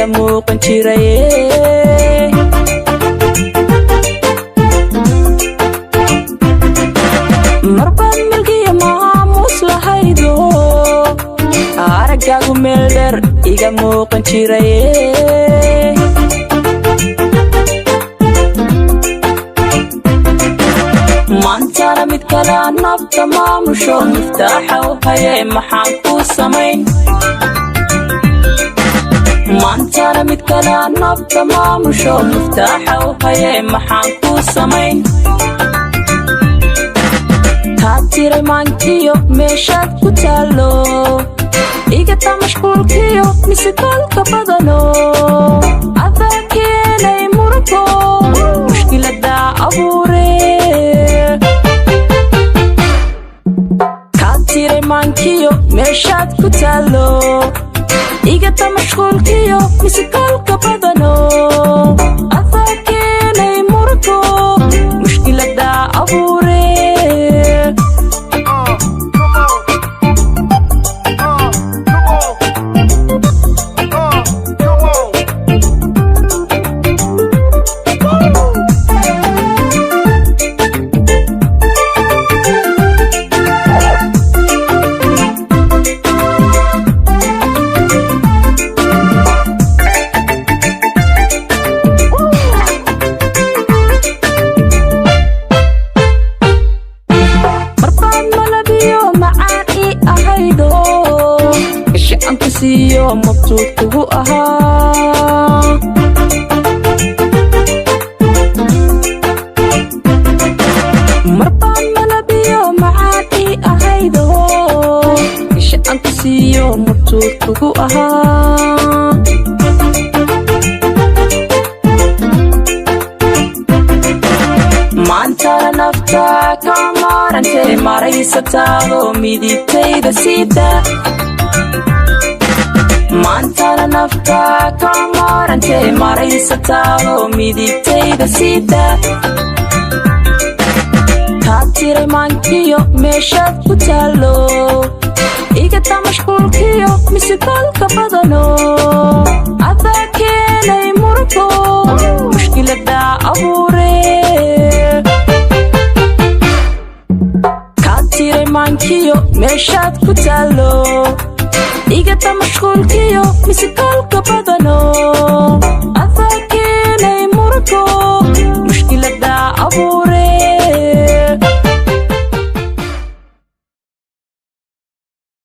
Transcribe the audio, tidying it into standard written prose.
iga muuqan jiraye marbaad milgiya maamuus lahaydo araggaagu meel dheer iga muuqan jiraye maantana mid kale nafta maamusho miftaaxa u haye maxaan kuu samayn maantana mid kale nafta maamusho miftaaxa u haye maxaan kuu samayn taad tiray maankiyo meeshaad ku taallo igata mashquulkiyo mise kolka badano adaa keenay murugo mushkilada abuure kaad tiray maankiyo meeshaad ku taallo igata mashquulkiyo mise kolka badano adaa keenay murugo mushkilada abuure mabsuud kugu ahaa marbaan malabiyo macaadii ahaydo isha aan ku siiyo mabsuud kugu ahaa maantana nafta ka maarantay maraysataado midigtayda siida maantana nafta ka maarantay maraysataado midigtayda siida kaad tiray maankiyo meeshaad ku taallo igata mashquulkiyo mise kolka badano adaa keenay murugo mushkilada abuure kaad tiray maankiyo meeshaad ku taallo igata mashquulkiyo mise kolka badano